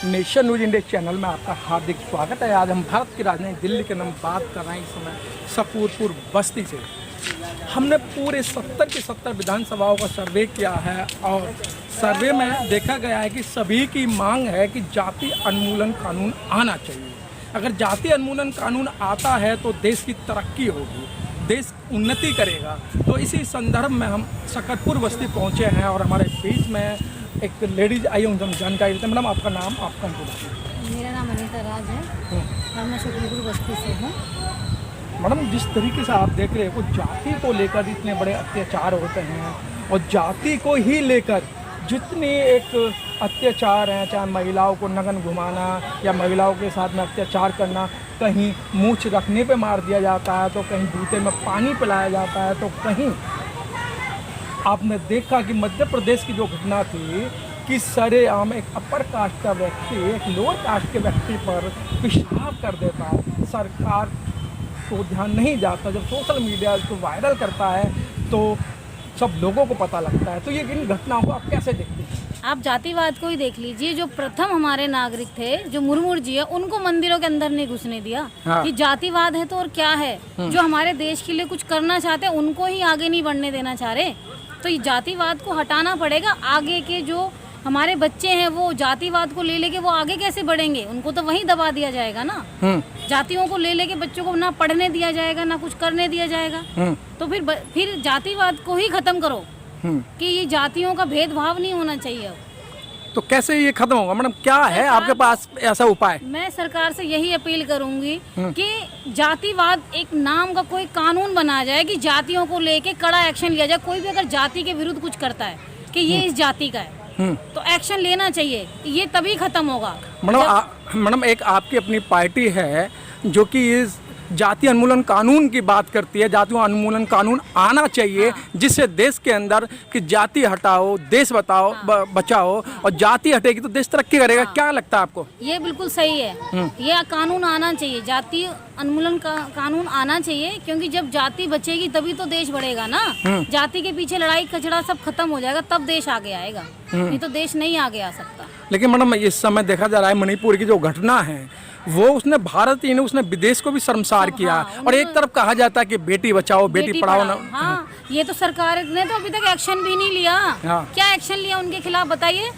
Nation news India channel में आपका हार्दिक स्वागत है। आज हम भारत की राजधानी दिल्ली के नाम बात कर रहे हैं इस समय सकूरपुर बस्ती से। हमने पूरे 70 की 70 विधानसभाओं का सर्वे किया है और सर्वे में देखा गया है कि सभी की मांग है कि जाति उन्मूलन कानून आना चाहिए। अगर जाति उन्मूलन कानून आता है तो देश की तरक्की होगी, देश उन्नति करेगा। तो इसी संदर्भ में हम सकरपुर बस्ती पहुंचे हैं और हमारे बीच में एक लेडीज आई उनसे हम जानकारी देते हैं। मैडम आपका नाम, आपका बताइए। मेरा नाम अनीता राज है और मैं सकरपुर बस्ती से हूँ। मैडम जिस तरीके से आप देख रहे हो जाति को लेकर इतने बड़े अत्याचार होते हैं और जाति को ही लेकर जितने एक अत्याचार हैं, चाहे महिलाओं को नग्न घुमाना या महिलाओं के साथ में अत्याचार करना, कहीं मूंछ रखने पे मार दिया जाता है तो कहीं जूते में पानी पिलाया जाता है, तो कहीं आपने देखा कि मध्य प्रदेश की जो घटना थी कि सरेआम एक अपर कास्ट का व्यक्ति एक लोअर कास्ट के व्यक्ति पर पेशाब कर देता है, सरकार को ध्यान नहीं जाता। जब सोशल मीडिया इसको वायरल करता है तो सब लोगों को पता लगता है। तो ये इन घटनाओं को आप कैसे देखते हैं? आप जातिवाद को ही देख लीजिए। जो प्रथम हमारे नागरिक थे, जो मुर्मू जी है, उनको मंदिरों के अंदर नहीं घुसने दिया। हाँ। ये जातिवाद है तो और क्या है? जो हमारे देश के लिए कुछ करना चाहते हैं उनको ही आगे नहीं बढ़ने देना चाह रहे। तो ये जातिवाद को हटाना पड़ेगा। आगे के जो हमारे बच्चे हैं वो जातिवाद को ले लेके वो आगे कैसे बढ़ेंगे? उनको तो वहीं दबा दिया जाएगा ना। जातियों को ले लेके बच्चों को ना पढ़ने दिया जाएगा ना कुछ करने दिया जाएगा। तो फिर जातिवाद को ही खत्म करो कि ये जातियों का भेदभाव नहीं होना चाहिए। तो कैसे ये खत्म होगा मैडम? क्या है आपके पास ऐसा उपाय? मैं सरकार से यही अपील करूंगी कि जातिवाद एक नाम का कोई कानून बनाया जाए कि जातियों को लेके कड़ा एक्शन लिया जाए। कोई भी अगर जाति के विरुद्ध कुछ करता है कि ये इस जाति का है तो एक्शन लेना चाहिए। ये तभी खत्म होगा। मैडम एक आपकी अपनी पार्टी है जो कि इस जाति उन्मूलन कानून की बात करती है। जाति उन्मूलन कानून आना चाहिए। हाँ। जिससे देश के अंदर कि जाति हटाओ देश बताओ। हाँ। बचाओ। और जाति हटेगी तो देश तरक्की करेगा। हाँ। क्या लगता है आपको? ये बिल्कुल सही है। ये कानून आना चाहिए, जाति उन्मूलन का कानून आना चाहिए, क्योंकि जब जाति बचेगी तभी तो देश बढ़ेगा ना। जाति के पीछे लड़ाई कचड़ा सब खत्म हो जाएगा तब देश आगे आएगा, नहीं तो देश नहीं आगे आ सकता। लेकिन मैडम इस समय देखा जा रहा है मणिपुर की जो घटना है वो उसने भारत ही नहीं उसने विदेश को भी शर्मसार किया। हाँ, और एक तरफ कहा जाता है कि बेटी बचाओ बेटी पढ़ाओ ना। हाँ, ये तो सरकार ने तो अभी तक एक्शन भी नहीं लिया। हाँ। क्या एक्शन लिया उनके खिलाफ बताइए?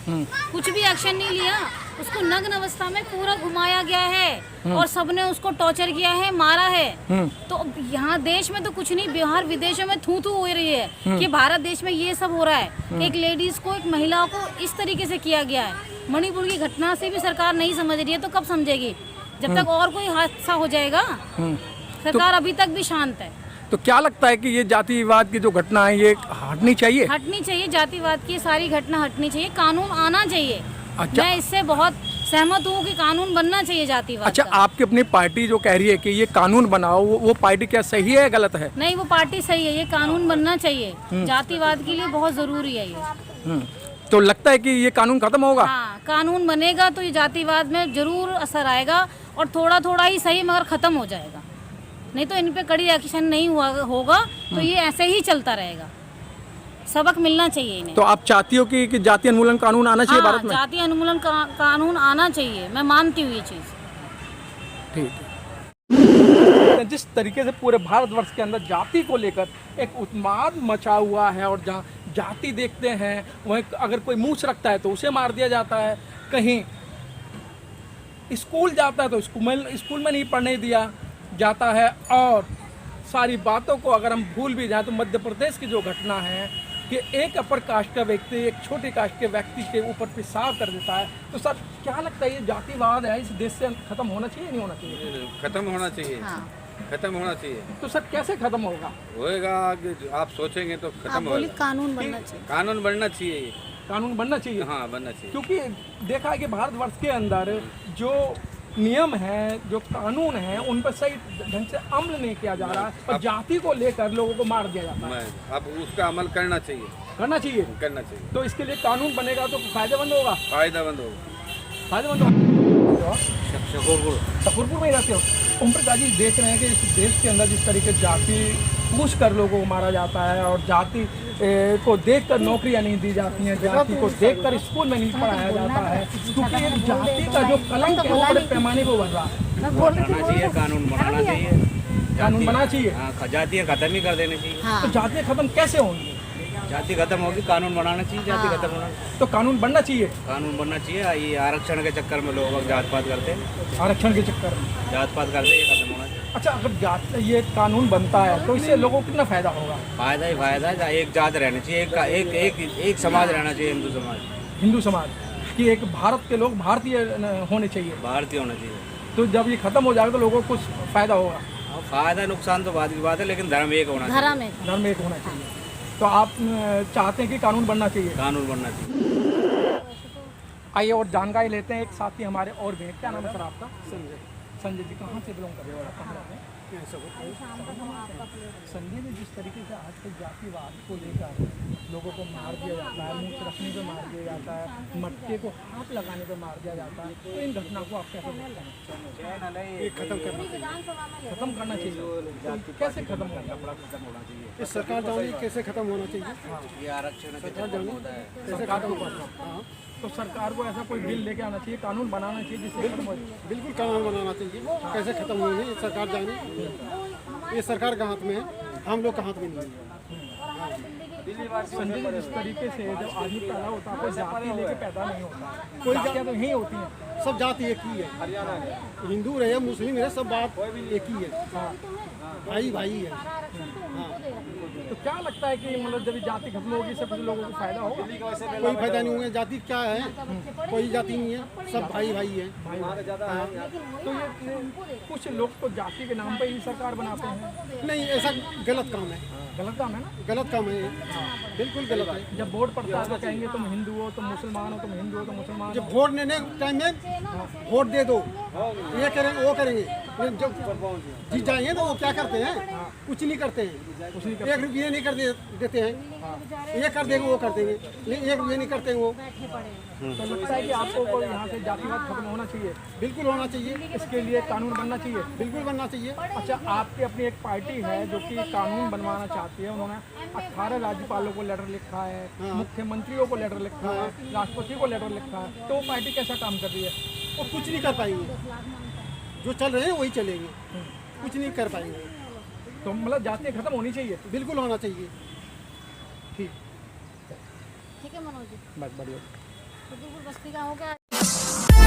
कुछ भी एक्शन नहीं लिया। उसको नग्न अवस्था में पूरा घुमाया गया है और सबने उसको टॉर्चर किया है, मारा है। तो यहाँ देश में तो कुछ नहीं, बिहार विदेशों में थू हो रही है कि भारत देश में ये सब हो रहा है। एक लेडीज को, एक महिला को इस तरीके से किया गया है। मणिपुर की घटना से भी सरकार नहीं समझ रही है तो कब समझेगी? जब तक और कोई हादसा हो जाएगा। सरकार अभी तक भी शांत है। तो क्या लगता है कि ये जातिवाद की जो घटना है ये हटनी चाहिए? हटनी चाहिए। जातिवाद की सारी घटना हटनी चाहिए। कानून आना चाहिए। अच्छा। मैं इससे बहुत सहमत हूँ कि कानून बनना चाहिए जातिवाद। अच्छा, आपकी अपनी पार्टी जो कह रही है कि ये कानून बनाओ, वो पार्टी क्या सही है गलत है? नहीं, वो पार्टी सही है। ये कानून बनना चाहिए। जातिवाद के लिए बहुत जरूरी है ये। तो लगता है कि ये कानून खत्म होगा? हाँ, कानून बनेगा तो ये जातिवाद में जरूर असर आएगा और थोड़ा थोड़ा ही सही मगर खत्म हो जाएगा। नहीं तो इन पे कड़ी एक्शन नहीं होगा तो ये ऐसे ही चलता रहेगा। सबक मिलना चाहिए इन्हें। तो आप चाहती हो कि जाति उन्मूलन कानून आना चाहिए? हाँ, भारत में जाति उन्मूलन कानून आना चाहिए। मैं मानती हूँ ये चीज। ठीक है। जिस तरीके से पूरे भारतवर्ष के अंदर जाति को लेकर एक उन्माद मचा हुआ है और जहाँ जाति देखते हैं वहीं अगर कोई मूंछ रखता है तो उसे मार दिया जाता है, कहीं स्कूल जाता है तो स्कूल में नहीं पढ़ने दिया जाता है। और सारी बातों को अगर हम भूल भी जाए तो मध्य प्रदेश की जो घटना है कि एक अपर कास्ट का व्यक्ति एक छोटे कास्ट के व्यक्ति के ऊपर पेशाब कर देता है। तो सर क्या लगता है ये जातिवाद है इस देश से खत्म होना चाहिए नहीं होना चाहिए? खत्म होना चाहिए। हाँ। खत्म होना चाहिए। तो सर कैसे खत्म होगा? कि आप सोचेंगे तो खत्म होगा। कानून बनना चाहिए। कानून बनना चाहिए। कानून बनना चाहिए। हाँ, बनना चाहिए। क्योंकि देखा है कि भारतवर्ष के अंदर जो नियम है, जो कानून है, उन पर सही ढंग से अमल नहीं किया जा रहा है और जाति को लेकर लोगों को मार दिया जाता है। अब उसका अमल करना चाहिए। करना चाहिए। तो इसके लिए कानून बनेगा तो फायदेमंद होगा। फायदेमंद होगा। फायदेमंद होगा। शकरपुर शकरपुर में ही रहते हो? ओम प्रकाश जी देख रहे हैं कि इस देश के अंदर जिस तरीके जाति पूछ कर लोगों को मारा जाता है और जाति को देखकर नौकरियां नहीं दी जाती हैं, जाति को देखकर स्कूल में नहीं पढ़ाया जाता है, क्योंकि एक जाति का जो कलंक है वो बड़े पैमाने पर बढ़ रहा है। बनाना चाहिए, कानून बनाना चाहिए, कानून बना चाहिए। हाँ, जातियाँ खत्म ही कर देनी चाहिए। हाँ। तो जातियाँ खत्म कैसे होंगी? जाति खत्म होगी, कानून बनाना चाहिए, जाति खत्म होना। तो कानून बनना चाहिए। कानून बनना चाहिए। ये आरक्षण के चक्कर में लोग जात पात करते हैं, आरक्षण के चक्कर में जात पात करते हैं, ये खत्म होना चाहिए। अच्छा, अगर ये कानून बनता है तो इससे लोगों को कितना फायदा होगा? फायदा ही फायदा है। एक जात रहनी चाहिए, एक समाज रहना चाहिए, हिंदू समाज। हिंदू समाज कि एक भारत के लोग भारतीय होने चाहिए, भारतीय होना चाहिए। तो जब ये खत्म हो जाएगा तो लोगों को कुछ फायदा होगा। फायदा नुकसान तो बाद की बात है, लेकिन धर्म एक होना चाहिए। धर्म एक होना चाहिए। तो आप चाहते हैं कि कानून बनना चाहिए? कानून बनना चाहिए। आइए और जानकारी लेते हैं, एक साथी हमारे और भी हैं। क्या नाम है सर आपका? संजय। संजय जी कहाँ से बिलोंग करते हैं? कहाँ रहते हैं? संजय जी, जिस तरीके से आजकल जातिवाद को लेकर लोगों को मार दिया जाता है, मुँह रखने पर मार दिया जाता है, मटके को हाथ लगाने पर मार दिया जाता है, तो इन घटना को आप कैसे देखते हैं? ये खत्म करना चाहिए। खत्म करना चाहिए। तो कैसे खत्म करना? खत्म होना चाहिए। ये सरकार जाने कैसे खत्म होना चाहिए। ये आरक्षण के चक्कर में होता है। सरकार को करना। तो सरकार को ऐसा कोई बिल लेके आना चाहिए, कानून बनाना चाहिए जिससे खत्म हो जाए। बिल्कुल कानून बनाना चाहिए। कैसे खत्म होंगे ये सरकार जाने, ये सरकार के हाथ में है, हम लोग के हाथ में नहीं है। संजय जी, जिस तरीके से जब आदमी पैदा होता है कोई जाति लेके पैदा नहीं होता, कोई जातियाँ तो यही होती हैं। सब जाति एक ही है, हिंदू रहे मुस्लिम रहे, सब बात एक ही है। भाई भाई है। हाँ। तो क्या लगता है कि मतलब जब जाति खत्म होगी सब लोगों को फायदा होगा? कोई फायदा नहीं होगा। जाति क्या है, कोई जाति नहीं है, सब भाई भाई है। हाँ। तो ये कुछ लोग तो जाति के नाम पे ही सरकार बनाते हैं। नहीं, ऐसा गलत काम है। गलत काम है ना? गलत काम है ये, बिल्कुल गलत है। जब वोट पड़ता है तो कहेंगे तुम हिंदू हो, तुम मुसलमान हो, तुम हिंदू हो, तुम मुसलमान हो। जब वोट लेने टाइम में वोट दे दो, ये करेंगे वो करेंगे, जब जीत जाएंगे तो वो क्या करते हैं? कुछ नहीं करते हैं। कुछ नहीं 1 रुपये नहीं कर देते हैं। ये कर देंगे वो कर देंगे, लेकिन 1 रुपये नहीं करते हैं वो। तो लगता है कि आपको को यहाँ से जातिवाद खत्म होना चाहिए। बिल्कुल होना चाहिए। इसके लिए कानून बनना चाहिए। बिल्कुल बनना चाहिए। अच्छा, आपकी अपनी एक पार्टी है जो कि कानून बनवाना चाहती है। उन्होंने 18 राज्यपालों को लेटर लिखा है, मुख्यमंत्रियों को लेटर लिखा है, राष्ट्रपति को लेटर लिखा है। तो वो पार्टी कैसा काम कर रही है? वो कुछ नहीं कर पाएंगे। जो चल रहे हैं वही चलेंगे, कुछ नहीं कर पाएंगे। तो मतलब जातियाँ खत्म होनी चाहिए। बिल्कुल होना चाहिए। ठीक है मनोज जी, बस बढ़िया। बस्ती का हो गया।